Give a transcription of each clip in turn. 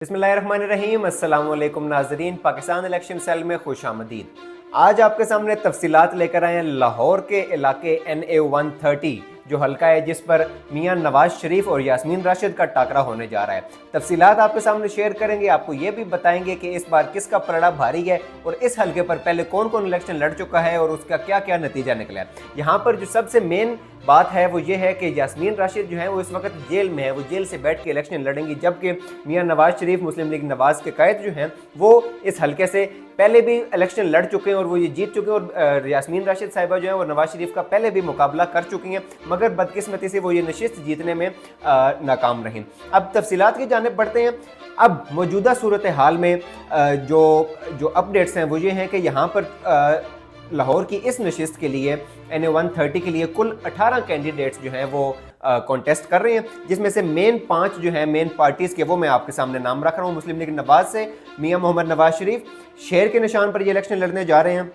बिस्मिल्लाहिर्रहमानिर्रहीम। अस्सलाम वालेकुम नाज़रीन, पाकिस्तान इलेक्शन सेल में खुश आमदीद। आज आपके सामने तफसीलात लेकर आए हैं लाहौर के इलाके NA-130 जो हल्का है जिस पर मियां नवाज शरीफ और यास्मीन राशिद का टाकरा होने जा रहा है। तफसीलात आपके सामने शेयर करेंगे, आपको ये भी बताएंगे कि इस बार किसका पलड़ा भारी है और इस हल्के पर पहले कौन कौन इलेक्शन लड़ चुका है और उसका क्या क्या नतीजा निकला है। यहाँ पर जो सबसे मेन बात है वो ये है कि यास्मीन राशिद जो है वो इस वक्त जेल में है, वो जेल से बैठ के इलेक्शन लड़ेंगी, जबकि मियां नवाज शरीफ मुस्लिम लीग नवाज के कायद जो हैं वो इस हल्के से पहले भी इलेक्शन लड़ चुके हैं और वो ये जीत चुके हैं। और यास्मीन राशिद साहिबा जो है वो नवाज शरीफ का पहले भी मुकाबला कर चुकी हैं, मगर बदकिस्मती से वो ये नशिस्त जीतने में नाकाम रहीं। अब तफसीलात की जानिब बढ़ते हैं। अब मौजूदा सूरत हाल में जो अपडेट्स हैं वो ये हैं कि यहाँ पर लाहौर की इस नशिस्त के लिए NA-130 के लिए कुल 18 कैंडिडेट्स जो हैं वो कॉन्टेस्ट कर रहे हैं, जिसमें से मेन 5 जो हैं मेन पार्टीज़ के वो मैं आपके सामने नाम रख रहा हूँ। मुस्लिम लीग नवाज से मियां मोहम्मद नवाज शरीफ शेर के निशान पर ये इलेक्शन लड़ने जा रहे हैं।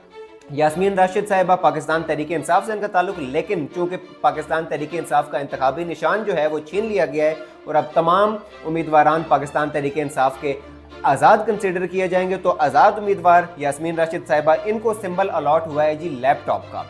यास्मीन राशिद साहिबा पाकिस्तान तहरीक इंसाफ से इनका ताल्लुक, लेकिन चूंकि पाकिस्तान तहरीक इंसाफ का इंतखाबी निशान जो है वो छीन लिया गया है और अब तमाम उम्मीदवारान पाकिस्तान तहरीक इंसाफ के आज़ाद कंसिडर किए जाएंगे, तो आज़ाद उम्मीदवार यास्मीन राशिद साहिबा इनको सिंबल अलॉट हुआ है जी लैपटॉप का।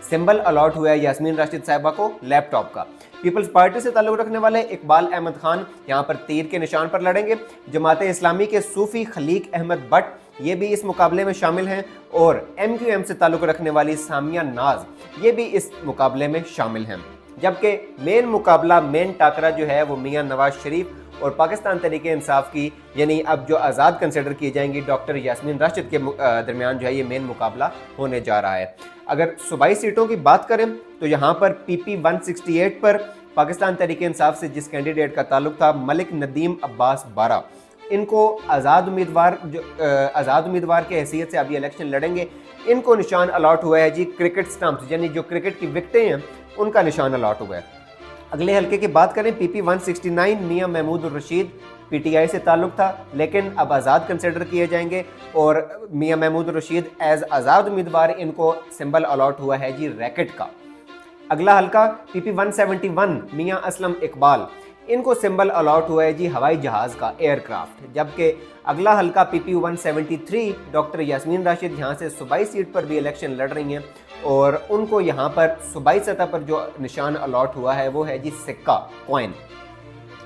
सिंबल अलॉट हुआ है यास्मीन राशिद साहिबा को लैपटॉप का। पीपल्स पार्टी से ताल्लुक़ रखने वाले इकबाल अहमद खान यहाँ पर तीर के निशान पर लड़ेंगे। जमात इस्लामी के सूफी खलीक अहमद भट्ट ये भी इस मुकाबले में शामिल हैं और MQM से ताल्लुक़ रखने वाली सामिया नाज ये भी इस मुकाबले में शामिल हैं। जबकि मेन मुकाबला मेन टाकरा जो है वो मियां नवाज शरीफ और पाकिस्तान तहरीक इंसाफ की, यानी अब जो आज़ाद कंसिडर की जाएंगी डॉक्टर यास्मीन राशिद के दरमियान जो है ये मेन मुकाबला होने जा रहा है। अगर सूबाई सीटों की बात करें तो यहाँ पर PP 168 पर पाकिस्तान तहरीक इंसाफ से जिस कैंडिडेट का ताल्लुक था मलिक नदीम अब्बास बारा, इनको आज़ाद उम्मीदवार के हैसियत से अभी इलेक्शन लड़ेंगे। इनको निशान अलॉट हुआ है जी क्रिकेट स्टंप्स, यानी जो क्रिकेट की विकटें हैं उनका निशान अलॉट हुआ है। अगले हल्के की बात करें PP 169 मियां महमूद रशीद PTI से ताल्लुक था, लेकिन अब आज़ाद कंसिडर किए जाएंगे और मियां महमूद रशीद एज आज़ाद उम्मीदवार इनको सिंबल अलॉट हुआ है जी रैकेट का। अगला हल्का PP 171 मियां असलम इकबाल, इनको सिंबल अलॉट हुआ है जी हवाई जहाज़ का, एयरक्राफ्ट। जबकि अगला हल्का PP 173 डॉक्टर यास्मीन राशिद यहाँ से सूबाई सीट पर भी इलेक्शन लड़ रही हैं और उनको यहाँ पर सूबाई सतह पर जो निशान अलॉट हुआ है वो है जी सिक्का, कॉइन।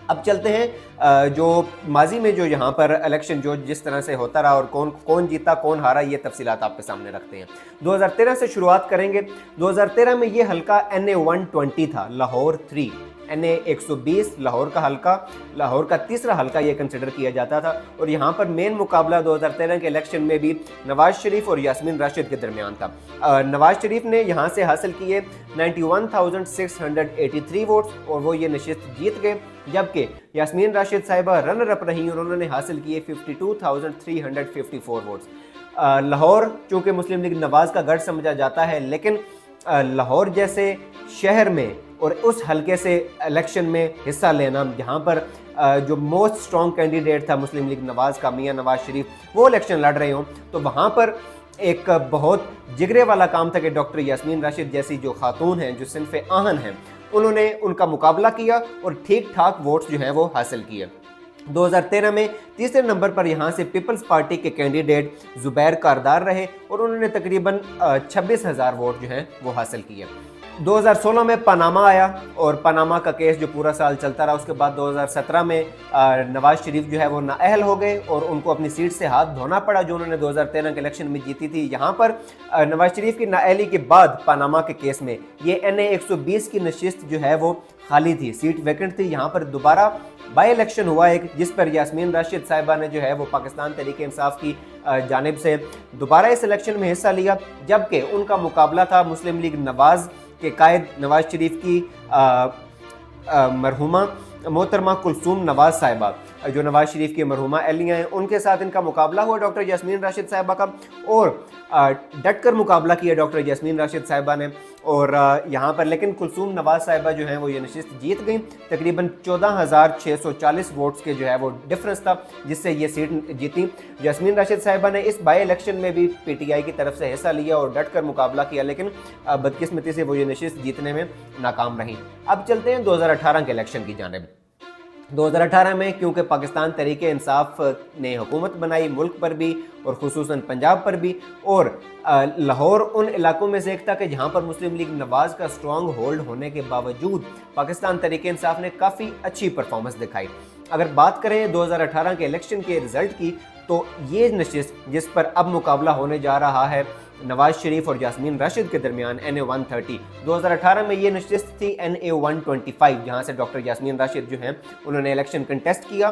अब चलते हैं जो माजी में जो यहाँ पर इलेक्शन जो जिस तरह से होता रहा और कौन जीता कौन हारा, ये तफसीलात आपके सामने रखते हैं। 2013 से शुरुआत करेंगे। 2013 में ये हल्का NA-120 था, लाहौर 3। NA-120 लाहौर का हल्का, लाहौर का तीसरा हल्का ये कंसिडर किया जाता था और यहाँ पर मेन मुकाबला 2013 के इलेक्शन में भी नवाज शरीफ और यास्मीन राशिद के दरमियान था। नवाज शरीफ ने यहाँ से हासिल किए 91,683 वोट्स और वो ये नशिस्त जीत गए, जबकि यास्मीन राशिद साहिबा रनर अप रही और उन्होंने हासिल किए 52,354 वोट्स। लाहौर चूँकि मुस्लिम लीग नवाज का गढ़ समझा जाता है, लेकिन लाहौर जैसे शहर में और उस हल्के से इलेक्शन में हिस्सा लेना, जहाँ पर जो मोस्ट स्ट्रॉन्ग कैंडिडेट था मुस्लिम लीग नवाज का मियां नवाज शरीफ, वो इलेक्शन लड़ रहे हों, तो वहाँ पर एक बहुत जिगरे वाला काम था कि डॉक्टर यास्मीन राशिद जैसी जो खातून हैं, जो सिनफ़े आहन हैं, उन्होंने उनका मुकाबला किया और ठीक ठाक वोट्स जो हैं वो हासिल किए। 2013 में तीसरे नंबर पर यहाँ से पीपल्स पार्टी के कैंडिडेट ज़ुबैर कारदार रहे और उन्होंने तकरीबन 26,000 वोट जो हैं वो हासिल किए। 2016 में पनामा आया और पनामा का केस जो पूरा साल चलता रहा। उसके बाद 2017 में नवाज शरीफ जो है वो नाअहल हो गए और उनको अपनी सीट से हाथ धोना पड़ा जो उन्होंने 2013 के इलेक्शन में जीती थी। यहाँ पर नवाज शरीफ की नाअहली के बाद पनामा के केस में ये NA-120 की नशिस्त जो है वो खाली थी, सीट वैकेंट थी। यहाँ पर दोबारा बाई इलेक्शन हुआ एक, जिस पर यास्मीन राशिद साहिबा ने जो है वो पाकिस्तान तहरीक इंसाफ की जानिब से दोबारा इस इलेक्शन में हिस्सा लिया, जबकि उनका मुकाबला था मुस्लिम लीग नवाज के कायद नवाज शरीफ की मरहुमा मोहतरमा कुलसूम नवाज साहिबा, जो नवाज शरीफ की मरहुमा अहलियाँ हैं, उनके साथ इनका मुकाबला हुआ डॉक्टर यास्मीन राशिद साहिबा का और डट कर मुकाबला किया डॉक्टर यास्मीन राशिद साहिबा ने और यहाँ पर लेकिन कुलसूम नवाज साहिबा जो हैं वो ये नशिस्त जीत गई। तकरीबन 14,640 वोट्स के जो है वो डिफरेंस था जिससे ये सीट जीती। यास्मीन राशिद साहिबा ने इस बाई इलेक्शन में भी PTI की तरफ से हिस्सा लिया और डट कर मुकाबला किया, लेकिन बदकिस्मती से वो ये नशिस्त जीतने में नाकाम रही। अब चलते हैं 2018 के इलेक्शन की जानिब। 2018 में क्योंकि पाकिस्तान तहरीक इंसाफ ने हुकूमत बनाई मुल्क पर भी और खुसूसन पंजाब पर भी, और लाहौर उन इलाकों में से एक था कि जहाँ पर मुस्लिम लीग नवाज़ का स्ट्रॉन्ग होल्ड होने के बावजूद पाकिस्तान तहरीक इंसाफ ने काफ़ी अच्छी परफॉर्मेंस दिखाई। अगर बात करें 2018 के इलेक्शन के रिज़ल्ट की, तो ये नशिस्त जिस पर अब मुकाबला होने जा रहा है नवाज शरीफ और यास्मीन राशिद के दरमियान NA 130, 2018 में ये नशिस्त थी NA 125, जहाँ से डॉक्टर यास्मीन राशिद जो हैं उन्होंने इलेक्शन कंटेस्ट किया।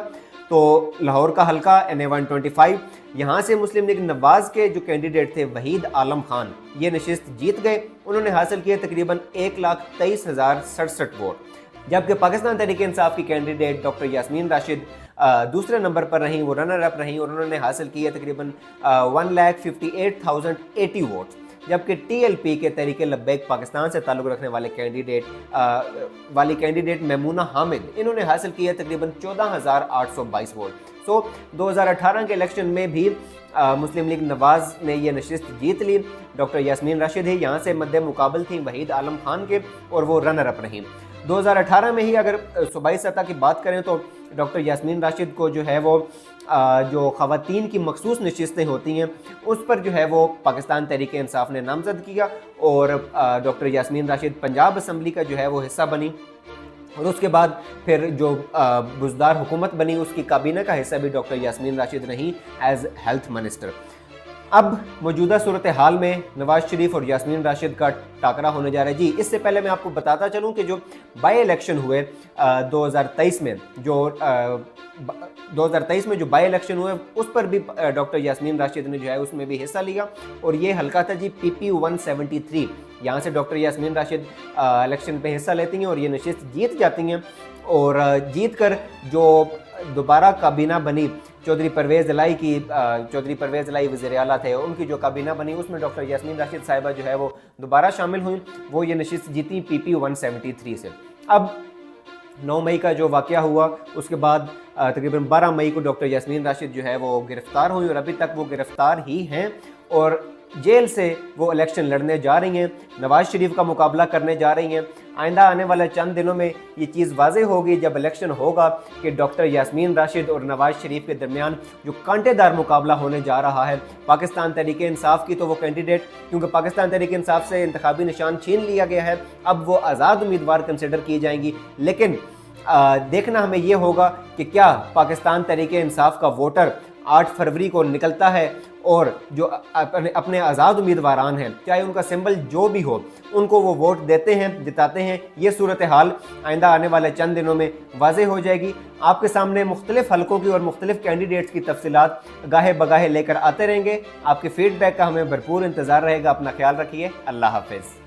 तो लाहौर का हल्का NA 125, यहाँ से मुस्लिम लीग नवाज़ के जो कैंडिडेट थे वहीद आलम खान, ये नशिस्त जीत गए। उन्होंने हासिल किए तकरीबन 1,23,067 वोट, जबकि पाकिस्तान तहरीक इंसाफ की कैंडिडेट डॉक्टर यास्मीन राशिद दूसरे नंबर पर रहीं, वो रनर अप रहीं और उन्होंने हासिल किए तकरीबन 1,58,080 वोट। जबकि TLP के तहरीक लब्बैक पाकिस्तान से ताल्लुक़ रखने वाले कैंडिडेट मेमूना हामिद, इन्होंने हासिल किए तकरीबन 14,822 वोट। सो 2018 के इलेक्शन में भी मुस्लिम लीग नवाज़ ने ये नशिस्त जीत ली। डॉक्टर यास्मीन राशिद ही यहाँ से मद्दे मुकाबल थी वहीद आलम खान के, और वो रनर अप रहीं। 2018 में ही अगर सूबाई सतह की बात करें तो डॉक्टर यास्मीन राशिद को जो है वो जो ख़वातीन की मखसूस नशिस्तें होती हैं उस पर जो है वो पाकिस्तान तहरीक इंसाफ ने नामज़द किया, और डॉक्टर यास्मीन राशिद पंजाब असम्बली का जो है वो हिस्सा बनी, और उसके बाद फिर जो बुज़दार हुकूमत बनी उसकी काबीना का हिस्सा भी डॉक्टर यास्मीन राशिद रहीं एज़ हेल्थ मिनिस्टर। अब मौजूदा सूरत हाल में नवाज शरीफ और यास्मीन राशिद का टाकरा होने जा रहा है। जी, इससे पहले मैं आपको बताता चलूं कि जो बाई इलेक्शन हुए 2023 में, जो 2023 में जो बाई इलेक्शन हुए उस पर भी डॉक्टर यास्मीन राशिद ने जो है उसमें भी हिस्सा लिया, और ये हल्का था जी PP 173। यहाँ से डॉक्टर यास्मीन राशिद इलेक्शन पे हिस्सा लेती हैं और ये नशिस्त जीत जाती हैं, और जीत कर जो दोबारा काबीना बनी चौधरी परवेज़ इलाई वज़ीर आला थे, उनकी जो काबीना बनी उसमें डॉक्टर यास्मीन राशिद साहिबा जो है वो दोबारा शामिल हुई, वो ये नशिस्त जीती PP 173 से। अब 9 मई का जो वाक़या हुआ उसके बाद तकरीबन 12 मई को डॉक्टर यास्मीन राशिद जो है वो गिरफ़्तार हुई, और अभी तक वो गिरफ़्तार ही हैं और जेल से वो इलेक्शन लड़ने जा रही हैं, नवाज शरीफ का मुकाबला करने जा रही हैं। आइंदा आने वाले चंद दिनों में ये चीज़ वाज़े होगी जब इलेक्शन होगा कि डॉक्टर यास्मीन राशिद और नवाज शरीफ के दरमियान जो कांटेदार मुकाबला होने जा रहा है। पाकिस्तान तहरीक इंसाफ की तो वो कैंडिडेट, क्योंकि पाकिस्तान तहरीक इंसाफ से इंतखाबी निशान छीन लिया गया है, अब वो आज़ाद उम्मीदवार कंसिडर की जाएंगी, लेकिन देखना हमें ये होगा कि क्या पाकिस्तान तहरीक इंसाफ का वोटर 8 फरवरी को निकलता है और जो अपने आज़ाद उम्मीदवारान हैं, चाहे उनका सिंबल जो भी हो, उनको वो वोट देते हैं, जिताते हैं। ये सूरत हाल आइंदा आने वाले चंद दिनों में वाज़े हो जाएगी। आपके सामने मुख्तलिफ हलकों की और मुख्तलिफ कैंडिडेट्स की तफसीलात गाहे बगाहे लेकर आते रहेंगे। आपके फीडबैक का हमें भरपूर इंतज़ार रहेगा। अपना ख्याल रखिए। अल्लाह हाफ़िज़।